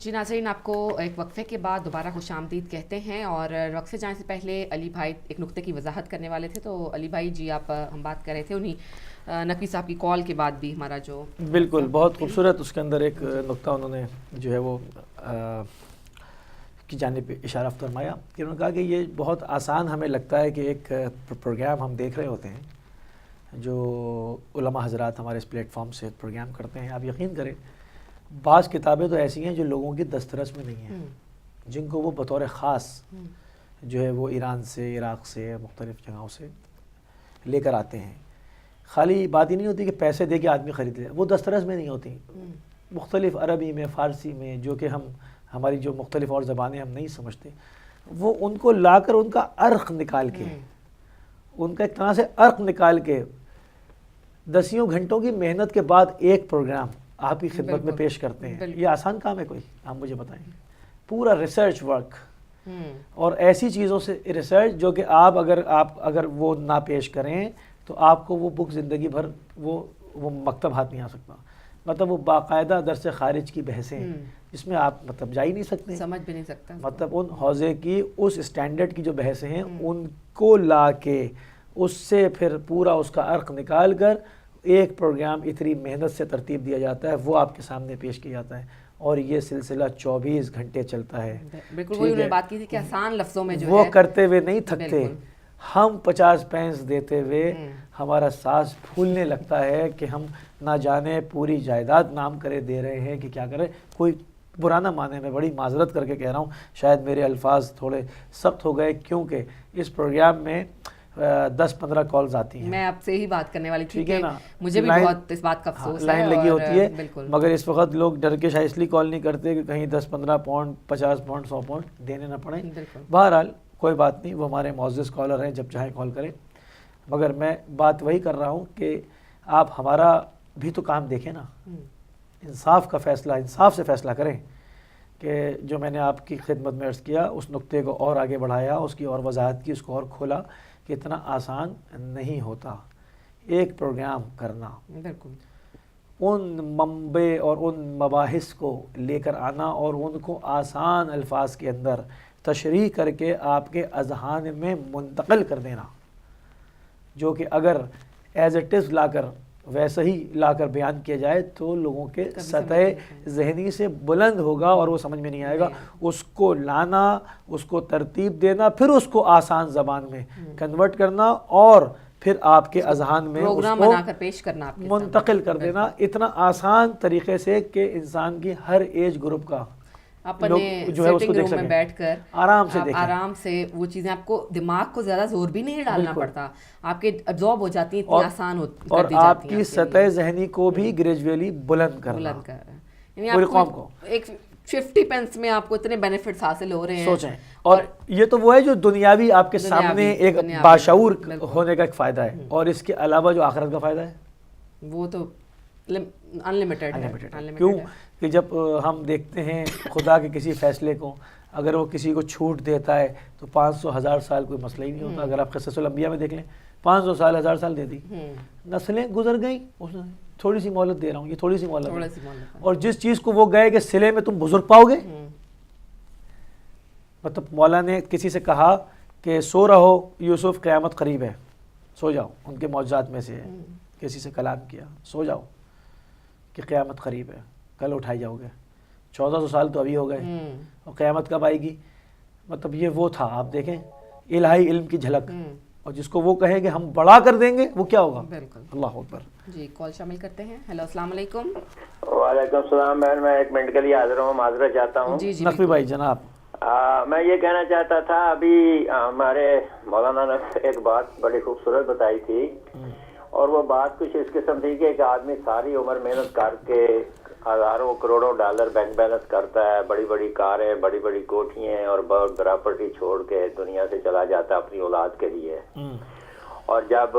جی ناظرین، آپ کو ایک وقفے کے بعد دوبارہ خوش آمدید کہتے ہیں، اور وقفے جانے سے پہلے علی بھائی ایک نقطے کی وضاحت کرنے والے تھے. تو علی بھائی جی، آپ ہم بات کر رہے تھے انہیں نقوی صاحب کی کال کے بعد بھی ہمارا جو بالکل بہت خوبصورت اس کے اندر ایک نقطہ انہوں نے جو ہے وہ کی جانب اشارہ فرمایا کہ انہوں نے کہا کہ یہ بہت آسان ہمیں لگتا ہے کہ ایک پروگرام ہم دیکھ رہے ہوتے ہیں جو علماء حضرات ہمارے اس پلیٹ فارم سے پروگرام کرتے ہیں. آپ یقین کریں بعض کتابیں تو ایسی ہیں جو لوگوں کی دسترس میں نہیں ہیں، جن کو وہ بطور خاص جو ہے وہ ایران سے، عراق سے، مختلف جگہوں سے لے کر آتے ہیں. خالی بات ہی نہیں ہوتی کہ پیسے دے کے آدمی خرید لے، وہ دسترس میں نہیں ہوتی، مختلف عربی میں، فارسی میں، جو کہ ہماری جو مختلف اور زبانیں ہم نہیں سمجھتے، وہ ان کو لا کر ان کا عرق نکال کے، ان کا ایک طرح سے عرق نکال کے 10 گھنٹوں کی محنت کے بعد ایک پروگرام آپ کی خدمت میں پیش کرتے ہیں. یہ آسان کام ہے کوئی؟ آپ مجھے بتائیں. پورا ریسرچ ورک اور ایسی چیزوں سے ریسرچ جو کہ آپ اگر وہ نہ پیش کریں تو آپ کو وہ بک زندگی بھر وہ مکتب ہاتھ نہیں آ سکتا. مطلب وہ باقاعدہ درس خارج کی بحثیں جس میں آپ مطلب جا ہی نہیں سکتے، سمجھ بھی نہیں سکتا. مطلب ان حوزے کی اس اسٹینڈرڈ کی جو بحثیں ہیں ان کو لا کے اس سے پھر پورا اس کا عرق نکال کر ایک پروگرام اتنی محنت سے ترتیب دیا جاتا ہے، وہ آپ کے سامنے پیش کیا جاتا ہے، اور یہ سلسلہ 24 گھنٹے چلتا ہے. بالکل وہی انہوں نے بات کی تھی کہ آسان لفظوں میں جو وہ ہے کرتے ہوئے نہیں تھکتے. ہم 50 پینس دیتے ہوئے ہمارا سانس پھولنے لگتا ہے کہ ہم نہ جانے پوری جائیداد نام کرے دے رہے ہیں کہ کیا کریں. کوئی برا نہ مانے، میں بڑی معذرت کر کے کہہ رہا ہوں، شاید میرے الفاظ تھوڑے سخت ہو گئے کیونکہ اس پروگرام میں 10-15 کالز آتی ہیں. میں آپ سے ہی بات کرنے والی تھی ٹھیک ہے کہ نا، مجھے بھی بہت اس بات کا افسوس ہے، لائن لگی ہوتی ہے، بالکل. مگر اس وقت لوگ ڈر کے شاید اس لیے کال نہیں کرتے کہ کہیں 10-15 پاؤنڈ، 50 پاؤنڈ، 100 پاؤنڈ دینے نہ پڑیں. بہرحال کوئی بات نہیں، وہ ہمارے معزز کالر ہیں، جب چاہیں کال کریں. مگر میں بات وہی کر رہا ہوں کہ آپ ہمارا بھی تو کام دیکھیں نا، انصاف کا فیصلہ، انصاف سے فیصلہ کریں کہ جو میں نے آپ کی خدمت میں عرض کیا اس نقطے کو اور آگے بڑھایا، اس کی اور وضاحت کی، اس کو اور کھولا کہ اتنا آسان نہیں ہوتا ایک پروگرام کرنا. بالکل ان منبع اور ان مباحث کو لے کر آنا اور ان کو آسان الفاظ کے اندر تشریح کر کے آپ کے اذہان میں منتقل کر دینا، جو کہ اگر ایز اٹ از لا کر ویسے ہی لا کر بیان کیا جائے تو لوگوں کے سطح ذہنی سے بلند ہوگا اور وہ سمجھ میں نہیں آئے گا. اس کو لانا، اس کو ترتیب دینا، پھر اس کو آسان زبان میں کنورٹ کرنا اور پھر آپ کے اذہان میں اس کو بنا کر پیش کرنا، منتقل کر دینا اتنا آسان طریقے سے کہ انسان کی ہر ایج گروپ کا اپنے سیٹنگ روم میں بیٹھ کر آرام سے وہ چیزیں، آپ کو دماغ کو زیادہ زور بھی نہیں ڈالنا پڑتا، آپ کے ابزارب ہو جاتی ہیں، اتنی آسان ہوتی اور آپ کی سطح ذہنی کو بھی گریجولی بلند کرنا. یعنی پوری قوم کو ایک 50 پینس میں آپ کو اتنے بینیفٹس حاصل ہو رہے ہیں. سوچیں، اور یہ تو وہ ہے جو دنیاوی آپ کے سامنے ایک باشعور ہونے کا ایک فائدہ ہے، اور اس کے علاوہ جو آخرت کا فائدہ ہے وہ تو انلمیٹڈ ہے. کیوں کہ جب ہم دیکھتے ہیں خدا کے کسی فیصلے کو، اگر وہ کسی کو چھوٹ دیتا ہے تو 500,000 سال کوئی مسئلہ ہی نہیں ہوتا. اگر آپ قصص الانبیاء میں دیکھ لیں 500 سال، 1000 سال دے دی، نسلیں گزر گئیں، تھوڑی سی مہلت دے رہا ہوں، یہ تھوڑی سی مہلت. اور جس چیز کو وہ گئے کہ صلے میں تم بزرگ پاؤ گے، مطلب مولا نے کسی سے کہا کہ سو رہو یوسف، قیامت قریب ہے، سو جاؤ. ان کے معجزات میں سے کسی سے کلام کیا، سو جاؤ کہ قیامت قریب ہے، کل اٹھائی جاؤ گے. 1400 سال تو ابھی ہو گئے، اور قیامت کب آئے گی؟ مطلب یہ وہ تھا، آپ دیکھیں الہی علم کی جھلک. اور جس کو وہ کہے کہ ہم بڑا کر دیں گے وہ کیا ہوگا؟ بالکل. اللہ اکبر. جی کال شامل کرتے ہیں. ہیلو، السلام علیکم. وعلیکم السلام. بہن میں 1 منٹ کے لیے حاضر ہوں، معذرت چاہتا ہوں. جی نقوی بھائی جناب، میں یہ کہنا چاہتا تھا، ابھی ہمارے مولانا نے ایک بات بڑی خوبصورت بتائی تھی، اور وہ بات کچھ اس قسم تھی کہ ایک آدمی ساری عمر محنت کر کے ہزاروں کروڑوں ڈالر بینک بیلنس کرتا ہے، بڑی بڑی کاریں، بڑی بڑی کوٹھیاں اور بہت پراپرٹی چھوڑ کے دنیا سے چلا جاتا اپنی اولاد کے لیے. اور جب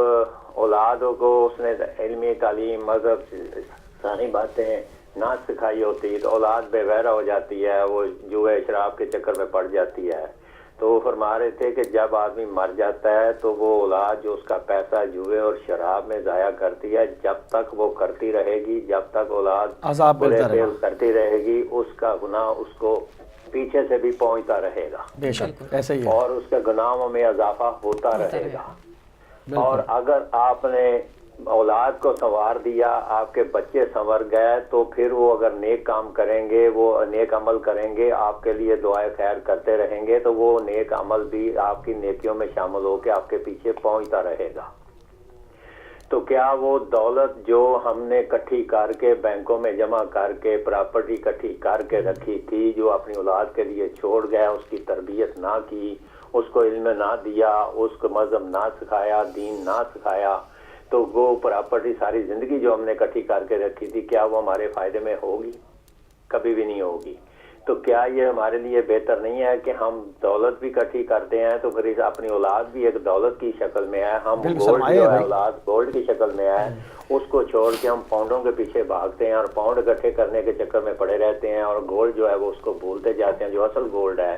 اولادوں کو اس نے علمی تعلیم، مذہب، ساری باتیں نہ سکھائی ہوتی تو اولاد بے غیرہ ہو جاتی ہے، وہ جوئے شراب کے چکر میں پڑ جاتی ہے. تو وہ فرما رہے تھے کہ جب آدمی مر جاتا ہے تو وہ اولاد جو اس کا پیسہ جوئے اور شراب میں ضائع کرتی ہے، جب تک وہ کرتی رہے گی، جب تک اولاد عذاب برے ملتا رہے فعل کرتی رہے گی، اس کا گناہ اس کو پیچھے سے بھی پہنچتا رہے گا، بے شک ایسا ہی ہے، اور اس کے گناہوں میں اضافہ ہوتا رہے گا۔ اور اگر آپ نے اولاد کو سنوار دیا، آپ کے بچے سنور گئے، تو پھر وہ اگر نیک کام کریں گے، وہ نیک عمل کریں گے، آپ کے لیے دعائے خیر کرتے رہیں گے، تو وہ نیک عمل بھی آپ کی نیکیوں میں شامل ہو کے آپ کے پیچھے پہنچتا رہے گا۔ تو کیا وہ دولت جو ہم نے اکٹھی کر کے بینکوں میں جمع کر کے پراپرٹی اکٹھی کر کے رکھی تھی، جو اپنی اولاد کے لیے چھوڑ گیا، اس کی تربیت نہ کی، اس کو علم نہ دیا، اس کو مذہب نہ سکھایا، دین نہ سکھایا، تو وہ پراپرٹی ساری زندگی جو ہم نے اکٹھی کر کے رکھی تھی، کیا وہ ہمارے فائدے میں ہوگی؟ کبھی بھی نہیں ہوگی۔ تو کیا یہ ہمارے لیے بہتر نہیں ہے کہ ہم دولت بھی اکٹھی کرتے ہیں تو پھر اپنی اولاد بھی ایک دولت کی شکل میں ہے، ہم گولڈ جو ہے اولاد گولڈ کی شکل میں ہے، اس کو چھوڑ کے ہم پاؤنڈوں کے پیچھے بھاگتے ہیں اور پاؤنڈ اکٹھے کرنے کے چکر میں پڑے رہتے ہیں، اور گولڈ جو ہے وہ اس کو بھولتے جاتے ہیں جو اصل گولڈ ہے۔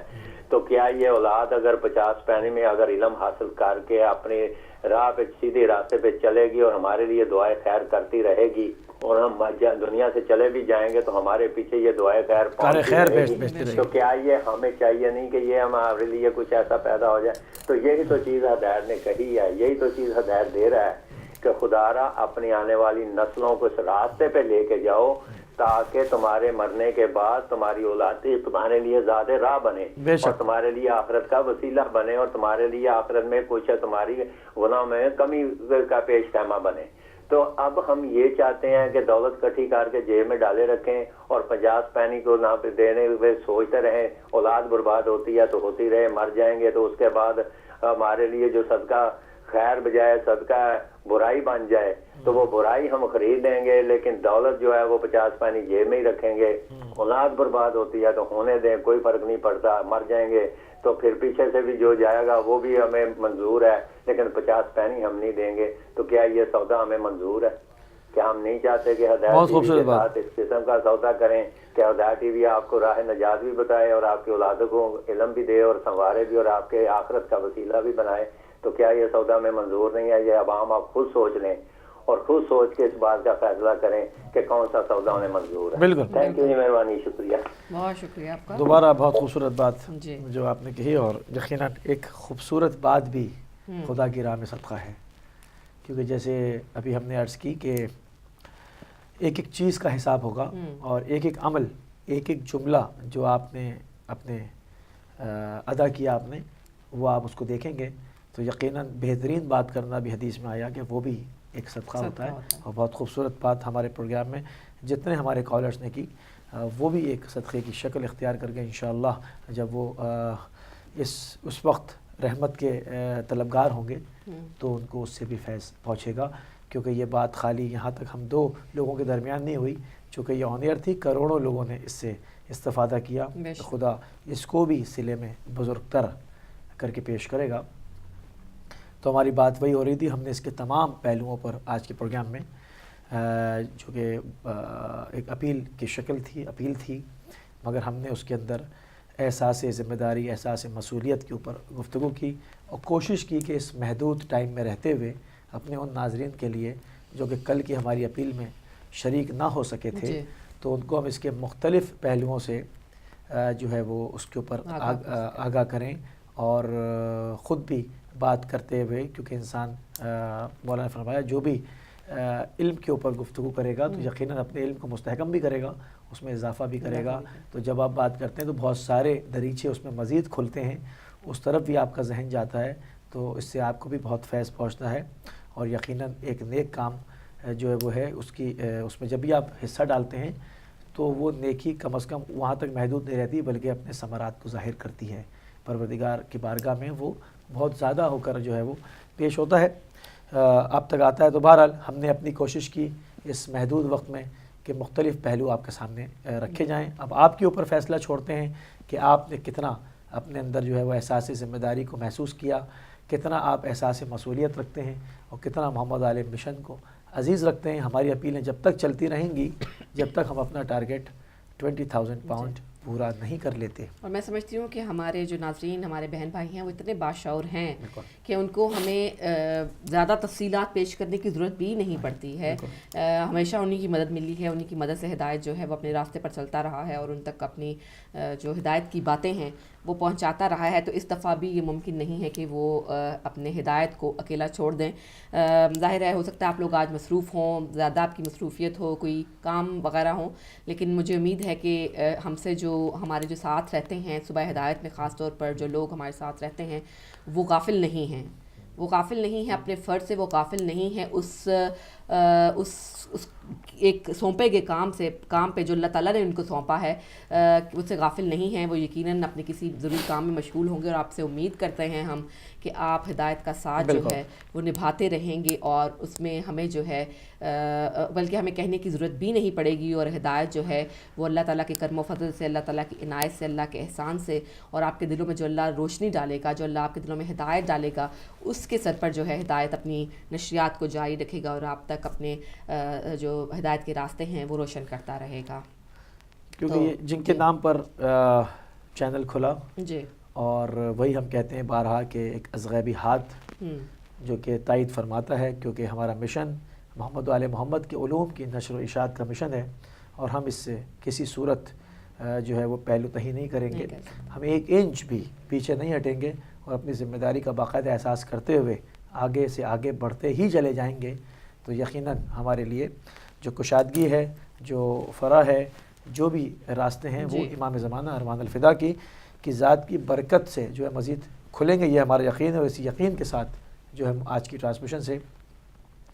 تو کیا یہ اولاد اگر 50 پینی میں اگر علم حاصل کر کے اپنے راہ پہ سیدھے راستے پہ چلے گی اور ہمارے لیے دعائیں خیر کرتی رہے گی، اور ہم دنیا سے چلے بھی جائیں گے تو ہمارے پیچھے یہ دعائیں خیر پہنچتی رہے گی، تو کیا یہ ہمیں چاہیے نہیں کہ یہ ہمارے لیے کچھ ایسا پیدا ہو جائے؟ تو یہی تو چیز ہدایت نے کہی ہے، یہی تو چیز ہدایت دے رہا ہے کہ خدا را اپنی آنے والی نسلوں کو اس راستے پہ لے کے جاؤ تاکہ تمہارے مرنے کے بعد تمہاری اولاد تمہارے لیے زیادہ راہ بنے، اور تمہارے لیے آخرت کا وسیلہ بنے، اور تمہارے لیے آخرت میں کچھ تمہاری گناہ میں کمی کا پیش خیمہ بنے۔ تو اب ہم یہ چاہتے ہیں کہ دولت اکٹھی کر کے جیب میں ڈالے رکھیں اور 50 پینی کو نہ دینے ہوئے سوچتے رہیں، اولاد برباد ہوتی ہے تو ہوتی رہے، مر جائیں گے تو اس کے بعد ہمارے لیے جو صدقہ خیر بجائے صدقہ برائی بن جائے تو وہ برائی ہم خرید لیں گے، لیکن دولت جو ہے وہ 50 پینی جیب میں ہی رکھیں گے۔ اولاد برباد ہوتی ہے تو ہونے دیں، کوئی فرق نہیں پڑتا، مر جائیں گے تو پھر پیچھے سے بھی جو جائے گا وہ بھی ہمیں منظور ہے، لیکن 50 پینی ہم نہیں دیں گے۔ تو کیا یہ سودا ہمیں منظور ہے؟ کیا ہم نہیں چاہتے کہ ہدایت ٹی وی کے ساتھ اس قسم کا سودا کریں کہ ہدایت ٹی وی آپ کو راہ نجات بھی بتائے اور آپ کی اولادوں کو علم بھی دے اور سنوارے بھی اور آپ کے آخرت کا وسیلہ بھی بنائے؟ تو کیا یہ سودا میں منظور نہیں ہے؟ یہ عوام آپ خود سوچ لیں اور خود سوچ کے اس بات کا فیصلہ کریں کہ کون سا سودا انہیں منظور ہے۔ بالکل، تھینک یو جی، مہربانی، شکریہ، بہت شکریہ آپ کا دوبارہ بہت خوبصورت بات جو آپ نے کہی، اور یقیناً ایک خوبصورت بات بھی خدا کی راہ میں صدقہ ہے، کیونکہ جیسے ابھی ہم نے عرض کی کہ ایک ایک چیز کا حساب ہوگا، اور ایک ایک عمل، ایک ایک جملہ جو آپ نے اپنے ادا کیا آپ نے، وہ آپ اس کو دیکھیں گے تو یقیناً بہترین بات کرنا بھی حدیث میں آیا کہ وہ بھی ایک صدقہ ہوتا ہے، اور بہت خوبصورت بات ہمارے پروگرام میں جتنے ہمارے کالرز نے کی وہ بھی ایک صدقے کی شکل اختیار کر کے انشاءاللہ جب وہ اس وقت رحمت کے طلبگار ہوں گے تو ان کو اس سے بھی فیض پہنچے گا، کیونکہ یہ بات خالی یہاں تک ہم 2 لوگوں کے درمیان نہیں ہوئی، چونکہ یہ آن ایئر تھی، کروڑوں لوگوں نے اس سے استفادہ کیا، خدا اس کو بھی صلے میں بزرگ تر کر کے پیش کرے گا۔ تو ہماری بات وہی ہو رہی تھی، ہم نے اس کے تمام پہلوؤں پر آج کے پروگرام میں جو کہ ایک اپیل کی شکل تھی، اپیل تھی، مگر ہم نے اس کے اندر احساس ذمہ داری، احساس مسئولیت کے اوپر گفتگو کی، اور کوشش کی کہ اس محدود ٹائم میں رہتے ہوئے اپنے ان ناظرین کے لیے جو کہ کل کی ہماری اپیل میں شریک نہ ہو سکے تھے تو ان کو ہم اس کے مختلف پہلوؤں سے جو ہے وہ اس کے اوپر آگاہ کریں، اور خود بھی بات کرتے ہوئے، کیونکہ انسان مولانا نے فرمایا جو بھی علم کے اوپر گفتگو کرے گا تو یقیناً اپنے علم کو مستحکم بھی کرے گا، اس میں اضافہ بھی کرے گا، تو جب آپ بات کرتے ہیں تو بہت سارے دریچے اس میں مزید کھلتے ہیں، اس طرف بھی آپ کا ذہن جاتا ہے، تو اس سے آپ کو بھی بہت فیض پہنچتا ہے، اور یقیناً ایک نیک کام جو ہے وہ ہے اس میں جب بھی آپ حصہ ڈالتے ہیں تو وہ نیکی کم از کم وہاں تک محدود نہیں رہتی بلکہ اپنے ثمرات کو ظاہر کرتی ہے، پروردگار کی بارگاہ میں وہ بہت زیادہ ہو کر جو ہے وہ پیش ہوتا ہے، آپ تک آتا ہے۔ تو بہرحال ہم نے اپنی کوشش کی اس محدود وقت میں کہ مختلف پہلو آپ کے سامنے رکھے جائیں، اب آپ کے اوپر فیصلہ چھوڑتے ہیں کہ آپ نے کتنا اپنے اندر جو ہے وہ احساس ذمہ داری کو محسوس کیا، کتنا آپ احساس مسئولیت رکھتے ہیں، اور کتنا محمد عالم مشن کو عزیز رکھتے ہیں۔ ہماری اپیلیں جب تک چلتی رہیں گی جب تک ہم اپنا ٹارگیٹ 20,000 پاؤنڈ پورا نہیں کر لیتے. اور میں سمجھتی ہوں کہ ہمارے جو ناظرین ہمارے بہن بھائی ہیں وہ اتنے باشعور ہیں بالکل. کہ ان کو ہمیں زیادہ تفصیلات پیش کرنے کی ضرورت بھی نہیں پڑتی ہے. ہمیشہ انہی کی مدد ملی ہے, انہی کی مدد سے ہدایت جو ہے وہ اپنے راستے پر چلتا رہا ہے اور ان تک اپنی جو ہدایت کی باتیں ہیں وہ پہنچاتا رہا ہے. تو اس دفعہ بھی یہ ممکن نہیں ہے کہ وہ اپنے ہدایت کو اکیلا چھوڑ دیں. ظاہر ہے ہو سکتا ہے آپ لوگ آج مصروف ہوں, زیادہ آپ کی مصروفیت ہو, کوئی کام وغیرہ ہوں, لیکن مجھے امید ہے کہ ہم سے جو ہمارے جو ساتھ رہتے ہیں صبح ہدایت میں, خاص طور پر جو لوگ ہمارے ساتھ رہتے ہیں وہ غافل نہیں ہیں, وہ غافل نہیں ہیں اپنے فرض سے, وہ غافل نہیں ہیں اس ایک سونپے گئے کام پہ جو اللہ تعالیٰ نے ان کو سونپا ہے, اس سے غافل نہیں ہیں. وہ یقیناً اپنے کسی ضروری کام میں مشغول ہوں گے اور آپ سے امید کرتے ہیں ہم کہ آپ ہدایت کا ساتھ جو ہے وہ نبھاتے رہیں گے, اور اس میں ہمیں جو ہے بلکہ ہمیں کہنے کی ضرورت بھی نہیں پڑے گی. اور ہدایت جو ہے وہ اللہ تعالیٰ کے کرم و فضل سے, اللہ تعالیٰ کی عنایت سے, اللہ کے احسان سے, اور آپ کے دلوں میں جو اللہ روشنی ڈالے گا, جو اللہ آپ کے دلوں میں ہدایت ڈالے گا, اس کے سر پر جو ہے ہدایت اپنی نشریات کو جاری رکھے گا اور آپ تک اپنے جو ہدایت کے راستے ہیں وہ روشن کرتا رہے گا. کیونکہ جن کے نام پر چینل کھلا جی, اور وہی ہم کہتے ہیں بارہا کہ ایک ازغیبی ہاتھ جو کہ تائید فرماتا ہے, کیونکہ ہمارا مشن محمد و آل محمد کے علوم کی نشر و اشاعت کا مشن ہے, اور ہم اس سے کسی صورت جو ہے وہ پہلو تہی نہیں کریں گے. ہم ایک انچ بھی پیچھے نہیں ہٹیں گے اور اپنی ذمہ داری کا باقاعدہ احساس کرتے ہوئے آگے سے آگے بڑھتے ہی چلے جائیں گے. تو یقیناً ہمارے لیے جو کشادگی ہے, جو فرح ہے, جو بھی راستے ہیں وہ امام زمانہ ارمان الفدا کی ذات کی برکت سے جو ہے مزید کھلیں گے, یہ ہمارا یقین ہے. اور اسی یقین کے ساتھ جو ہم آج کی ٹرانسمیشن سے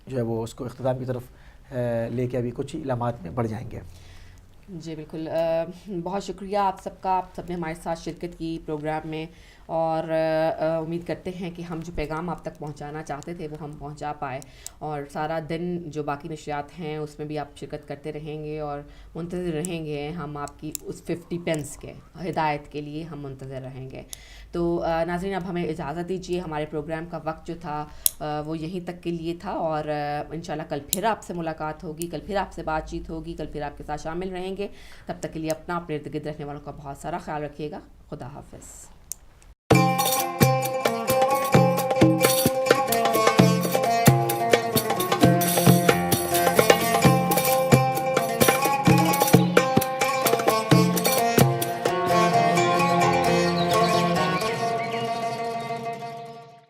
جو ہے وہ اس کو اختتام کی طرف لے کے ابھی کچھ ہی لمحات میں بڑھ جائیں گے. جی بالکل, بہت شکریہ آپ سب کا, آپ سب نے ہمارے ساتھ شرکت کی پروگرام میں, اور امید کرتے ہیں کہ ہم جو پیغام آپ تک پہنچانا چاہتے تھے وہ ہم پہنچا پائے, اور سارا دن جو باقی نشریات ہیں اس میں بھی آپ شرکت کرتے رہیں گے اور منتظر رہیں گے. ہم آپ کی اس 50 پینس کے ہدایت کے لیے ہم منتظر رہیں گے. تو ناظرین اب ہمیں اجازت دیجیے, ہمارے پروگرام کا وقت جو تھا وہ یہیں تک کے لیے تھا, اور انشاءاللہ کل پھر آپ سے ملاقات ہوگی, کل پھر آپ سے بات چیت ہوگی, کل پھر آپ کے ساتھ شامل رہیں گے. تب تک کے لیے اپنا اپنے ارد گرد رہنے والوں کا بہت سارا خیال رکھیے گا. خدا حافظ.